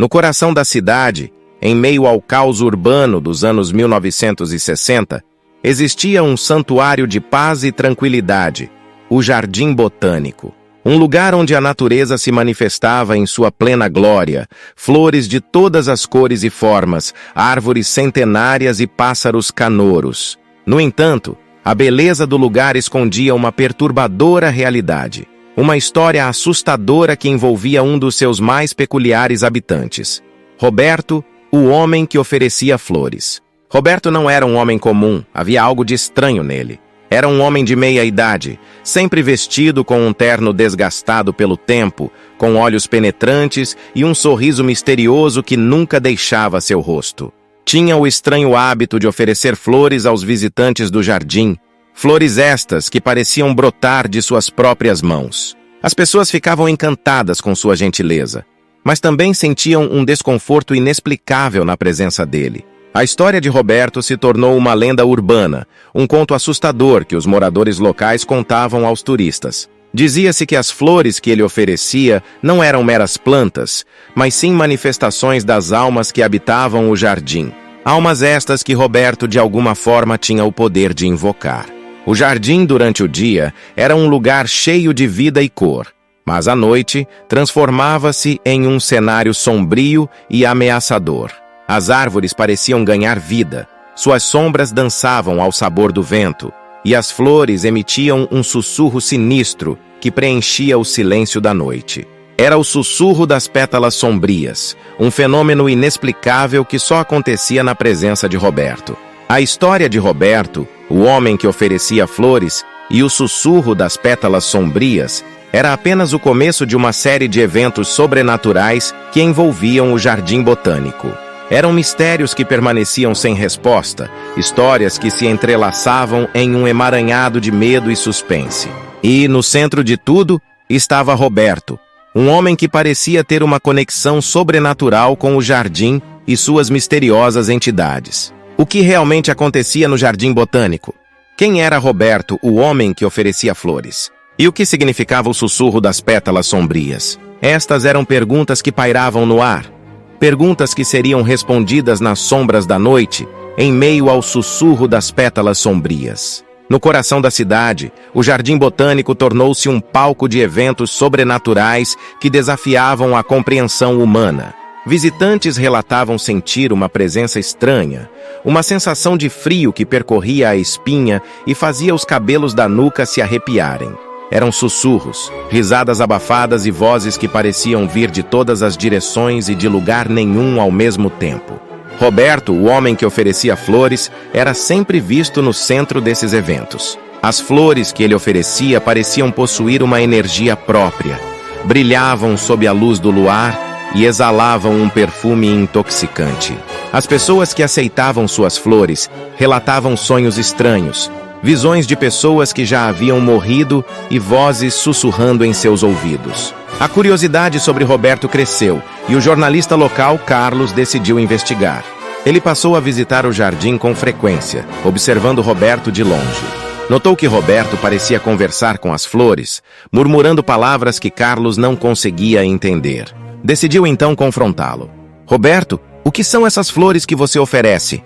No coração da cidade, em meio ao caos urbano dos anos 1960, existia um santuário de paz e tranquilidade, o Jardim Botânico. Um lugar onde a natureza se manifestava em sua plena glória, flores de todas as cores e formas, árvores centenárias e pássaros canouros. No entanto, a beleza do lugar escondia uma perturbadora realidade, uma história assustadora que envolvia um dos seus mais peculiares habitantes. Roberto, o homem que oferecia flores. Roberto não era um homem comum, havia algo de estranho nele. Era um homem de meia idade, sempre vestido com um terno desgastado pelo tempo, com olhos penetrantes e um sorriso misterioso que nunca deixava seu rosto. Tinha o estranho hábito de oferecer flores aos visitantes do jardim, flores estas que pareciam brotar de suas próprias mãos. As pessoas ficavam encantadas com sua gentileza, mas também sentiam um desconforto inexplicável na presença dele. A história de Roberto se tornou uma lenda urbana, um conto assustador que os moradores locais contavam aos turistas. Dizia-se que as flores que ele oferecia não eram meras plantas, mas sim manifestações das almas que habitavam o jardim. Almas estas que Roberto de alguma forma tinha o poder de invocar. O jardim, durante o dia, era um lugar cheio de vida e cor, mas à noite transformava-se em um cenário sombrio e ameaçador. As árvores pareciam ganhar vida, suas sombras dançavam ao sabor do vento, e as flores emitiam um sussurro sinistro que preenchia o silêncio da noite. Era o sussurro das pétalas sombrias, um fenômeno inexplicável que só acontecia na presença de Roberto. A história de Roberto, o homem que oferecia flores, e o sussurro das pétalas sombrias era apenas o começo de uma série de eventos sobrenaturais que envolviam o Jardim Botânico. Eram mistérios que permaneciam sem resposta, histórias que se entrelaçavam em um emaranhado de medo e suspense. E, no centro de tudo, estava Roberto, um homem que parecia ter uma conexão sobrenatural com o jardim e suas misteriosas entidades. O que realmente acontecia no Jardim Botânico? Quem era Roberto, o homem que oferecia flores? E o que significava o sussurro das pétalas sombrias? Estas eram perguntas que pairavam no ar. Perguntas que seriam respondidas nas sombras da noite, em meio ao sussurro das pétalas sombrias. No coração da cidade, o Jardim Botânico tornou-se um palco de eventos sobrenaturais que desafiavam a compreensão humana. Visitantes relatavam sentir uma presença estranha, uma sensação de frio que percorria a espinha e fazia os cabelos da nuca se arrepiarem. Eram sussurros, risadas abafadas e vozes que pareciam vir de todas as direções e de lugar nenhum ao mesmo tempo. Roberto, o homem que oferecia flores, era sempre visto no centro desses eventos. As flores que ele oferecia pareciam possuir uma energia própria, brilhavam sob a luz do luar e exalavam um perfume intoxicante. As pessoas que aceitavam suas flores relatavam sonhos estranhos, visões de pessoas que já haviam morrido e vozes sussurrando em seus ouvidos. A curiosidade sobre Roberto cresceu e o jornalista local, Carlos, decidiu investigar. Ele passou a visitar o jardim com frequência, observando Roberto de longe. Notou que Roberto parecia conversar com as flores, murmurando palavras que Carlos não conseguia entender. Decidiu então confrontá-lo. Roberto, o que são essas flores que você oferece?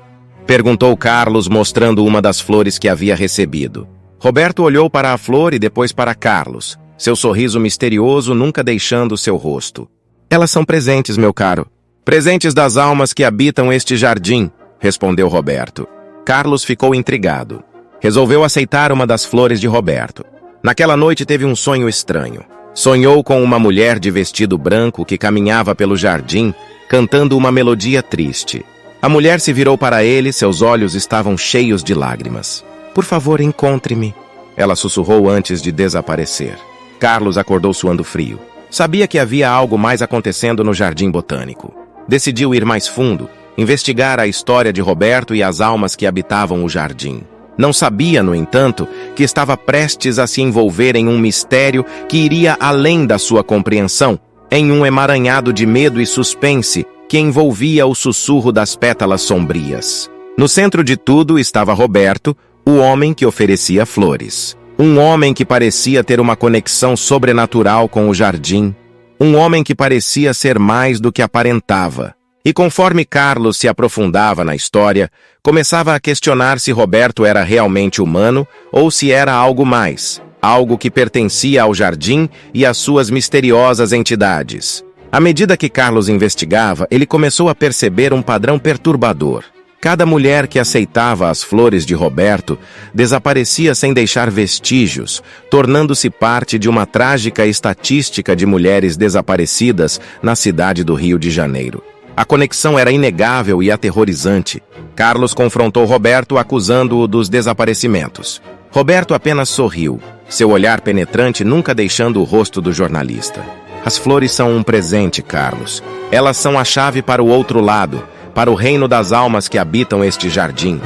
Perguntou Carlos, mostrando uma das flores que havia recebido. Roberto olhou para a flor e depois para Carlos, seu sorriso misterioso nunca deixando seu rosto. Elas são presentes, meu caro. Presentes das almas que habitam este jardim, respondeu Roberto. Carlos ficou intrigado. Resolveu aceitar uma das flores de Roberto. Naquela noite teve um sonho estranho. Sonhou com uma mulher de vestido branco que caminhava pelo jardim, cantando uma melodia triste. A mulher se virou para ele, seus olhos estavam cheios de lágrimas. Por favor, encontre-me, ela sussurrou antes de desaparecer. Carlos acordou suando frio. Sabia que havia algo mais acontecendo no Jardim Botânico. Decidiu ir mais fundo, investigar a história de Roberto e as almas que habitavam o jardim. Não sabia, no entanto, que estava prestes a se envolver em um mistério que iria além da sua compreensão, em um emaranhado de medo e suspense que envolvia o sussurro das pétalas sombrias. No centro de tudo estava Roberto, o homem que oferecia flores. Um homem que parecia ter uma conexão sobrenatural com o jardim, Um homem que parecia ser mais do que aparentava. E conforme Carlos se aprofundava na história, começava a questionar se Roberto era realmente humano ou se era algo mais, algo que pertencia ao jardim e às suas misteriosas entidades. À medida que Carlos investigava, ele começou a perceber um padrão perturbador. Cada mulher que aceitava as flores de Roberto desaparecia sem deixar vestígios, tornando-se parte de uma trágica estatística de mulheres desaparecidas na cidade do Rio de Janeiro. A conexão era inegável e aterrorizante. Carlos confrontou Roberto, acusando-o dos desaparecimentos. Roberto apenas sorriu, seu olhar penetrante nunca deixando o rosto do jornalista. As flores são um presente, Carlos. Elas são a chave para o outro lado, para o reino das almas que habitam este jardim,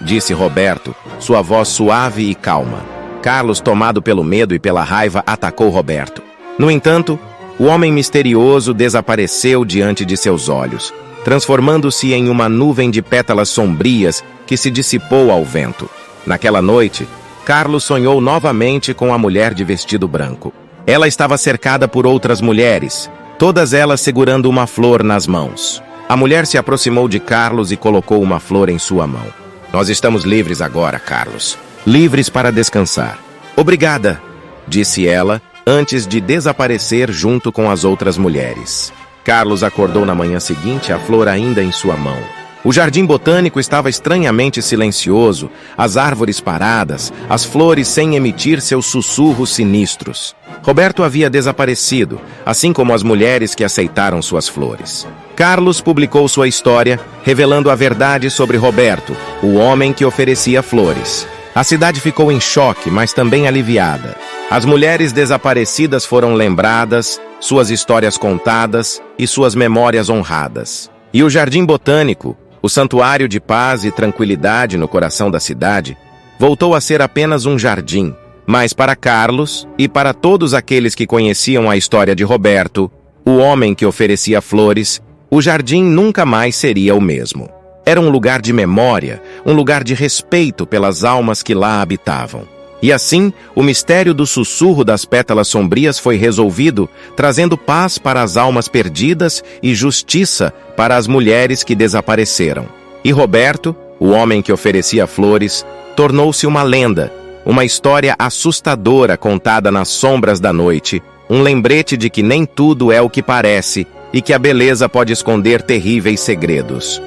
disse Roberto, sua voz suave e calma. Carlos, tomado pelo medo e pela raiva, atacou Roberto. No entanto, o homem misterioso desapareceu diante de seus olhos, transformando-se em uma nuvem de pétalas sombrias que se dissipou ao vento. Naquela noite, Carlos sonhou novamente com a mulher de vestido branco. Ela estava cercada por outras mulheres, todas elas segurando uma flor nas mãos. A mulher se aproximou de Carlos e colocou uma flor em sua mão. Nós estamos livres agora, Carlos. Livres para descansar. Obrigada, disse ela, antes de desaparecer junto com as outras mulheres. Carlos acordou na manhã seguinte, a flor ainda em sua mão. O jardim botânico estava estranhamente silencioso, as árvores paradas, as flores sem emitir seus sussurros sinistros. Roberto havia desaparecido, assim como as mulheres que aceitaram suas flores. Carlos publicou sua história, revelando a verdade sobre Roberto, o homem que oferecia flores. A cidade ficou em choque, mas também aliviada. As mulheres desaparecidas foram lembradas, suas histórias contadas e suas memórias honradas. E o Jardim Botânico, o santuário de paz e tranquilidade no coração da cidade, voltou a ser apenas um jardim. Mas para Carlos e para todos aqueles que conheciam a história de Roberto, o homem que oferecia flores, o jardim nunca mais seria o mesmo. Era um lugar de memória, um lugar de respeito pelas almas que lá habitavam. E assim, o mistério do sussurro das pétalas sombrias foi resolvido, trazendo paz para as almas perdidas e justiça para as mulheres que desapareceram. E Roberto, o homem que oferecia flores, tornou-se uma lenda, uma história assustadora contada nas sombras da noite, um lembrete de que nem tudo é o que parece e que a beleza pode esconder terríveis segredos.